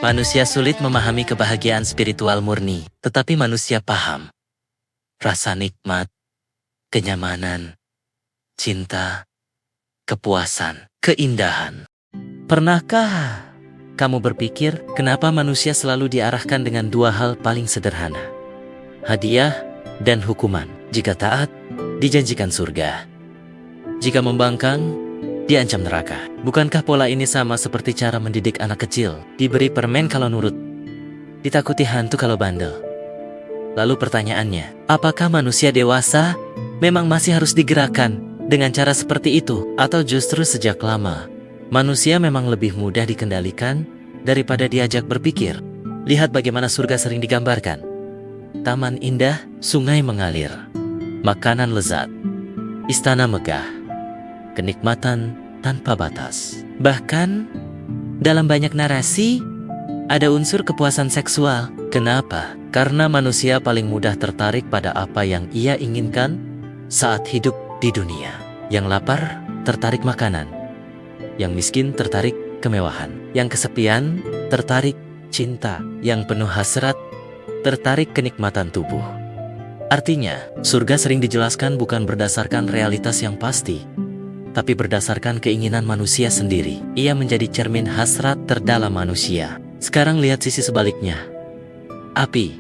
Manusia sulit memahami kebahagiaan spiritual murni, tetapi manusia paham. Rasa nikmat, kenyamanan, cinta, kepuasan, keindahan. Pernahkah kamu berpikir kenapa manusia selalu diarahkan dengan dua hal paling sederhana? Hadiah dan hukuman. Jika taat, dijanjikan surga. Jika membangkang, diancam neraka. Bukankah pola ini sama seperti cara mendidik anak kecil? Diberi permen kalau nurut, ditakuti hantu kalau bandel. Lalu pertanyaannya, apakah manusia dewasa memang masih harus digerakkan dengan cara seperti itu? Atau justru sejak lama, manusia memang lebih mudah dikendalikan daripada diajak berpikir? Lihat bagaimana surga sering digambarkan. Taman indah, sungai mengalir, makanan lezat, istana megah, kenikmatan tanpa batas. Bahkan, dalam banyak narasi, ada unsur kepuasan seksual. Kenapa? Karena manusia paling mudah tertarik pada apa yang ia inginkan saat hidup di dunia. Yang lapar, tertarik makanan. Yang miskin, tertarik kemewahan. Yang kesepian, tertarik cinta. Yang penuh hasrat, tertarik kenikmatan tubuh. Artinya, surga sering dijelaskan bukan berdasarkan realitas yang pasti, tapi berdasarkan keinginan manusia sendiri. Ia menjadi cermin hasrat terdalam manusia. Sekarang lihat sisi sebaliknya. Api,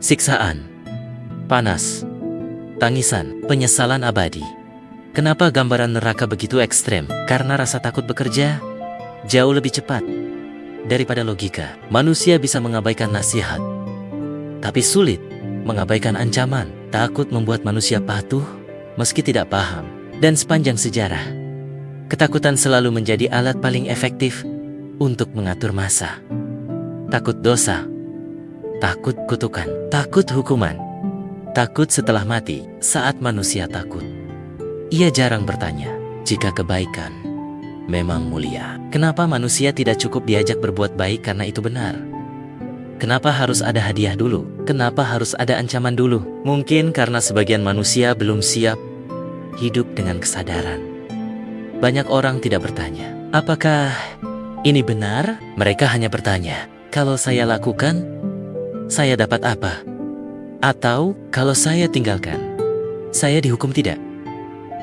siksaan, panas, tangisan, penyesalan abadi. Kenapa gambaran neraka begitu ekstrem? Karena rasa takut bekerja jauh lebih cepat daripada logika. Manusia bisa mengabaikan nasihat, tapi sulit mengabaikan ancaman. Takut membuat manusia patuh meski tidak paham. Dan sepanjang sejarah, ketakutan selalu menjadi alat paling efektif untuk mengatur massa. Takut dosa, takut kutukan, takut hukuman, takut setelah mati. Saat manusia takut, ia jarang bertanya, jika kebaikan memang mulia, kenapa manusia tidak cukup diajak berbuat baik karena itu benar? Kenapa harus ada hadiah dulu? Kenapa harus ada ancaman dulu? Mungkin karena sebagian manusia belum siap hidup dengan kesadaran. Banyak orang tidak bertanya, apakah ini benar? Mereka hanya bertanya, kalau saya lakukan, saya dapat apa? Atau kalau saya tinggalkan, saya dihukum tidak?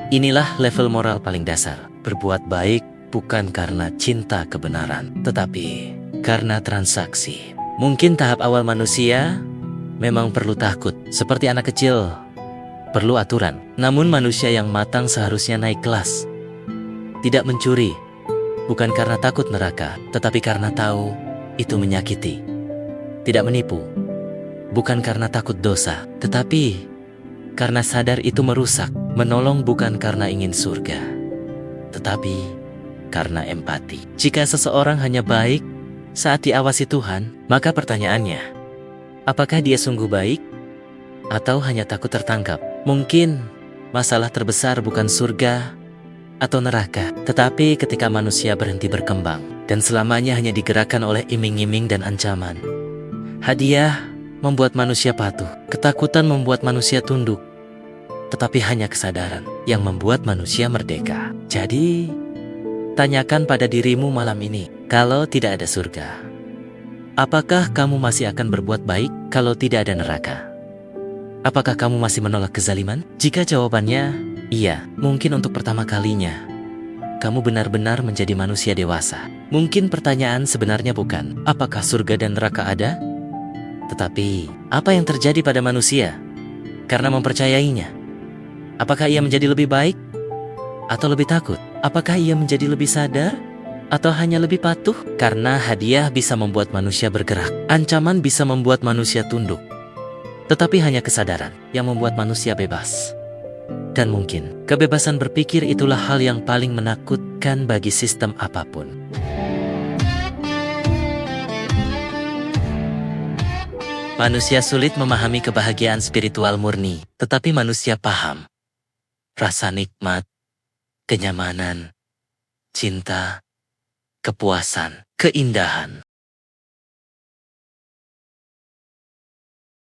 Inilah level moral paling dasar. Berbuat baik bukan karena cinta kebenaran, tetapi karena transaksi. Mungkin tahap awal manusia memang perlu takut, seperti anak kecil perlu aturan. Namun manusia yang matang seharusnya naik kelas. Tidak mencuri, bukan karena takut neraka, tetapi karena tahu itu menyakiti. Tidak menipu, bukan karena takut dosa, tetapi karena sadar itu merusak. Menolong bukan karena ingin surga, tetapi karena empati. Jika seseorang hanya baik saat diawasi Tuhan, maka pertanyaannya, apakah dia sungguh baik atau hanya takut tertangkap? Mungkin masalah terbesar bukan surga atau neraka, tetapi ketika manusia berhenti berkembang dan selamanya hanya digerakkan oleh iming-iming dan ancaman. Hadiah membuat manusia patuh, ketakutan membuat manusia tunduk, tetapi hanya kesadaran yang membuat manusia merdeka. Jadi, tanyakan pada dirimu malam ini, kalau tidak ada surga, apakah kamu masih akan berbuat baik? Kalau tidak ada neraka, apakah kamu masih menolak kezaliman? Jika jawabannya iya, mungkin untuk pertama kalinya kamu benar-benar menjadi manusia dewasa. Mungkin pertanyaan sebenarnya bukan apakah surga dan neraka ada, tetapi apa yang terjadi pada manusia karena mempercayainya. Apakah ia menjadi lebih baik atau lebih takut? Apakah ia menjadi lebih sadar atau hanya lebih patuh? Karena hadiah bisa membuat manusia bergerak, ancaman bisa membuat manusia tunduk, tetapi hanya kesadaran yang membuat manusia bebas. Dan mungkin kebebasan berpikir itulah hal yang paling menakutkan bagi sistem apapun. Manusia sulit memahami kebahagiaan spiritual murni, tetapi manusia paham. Rasa nikmat, kenyamanan, cinta, kepuasan, keindahan.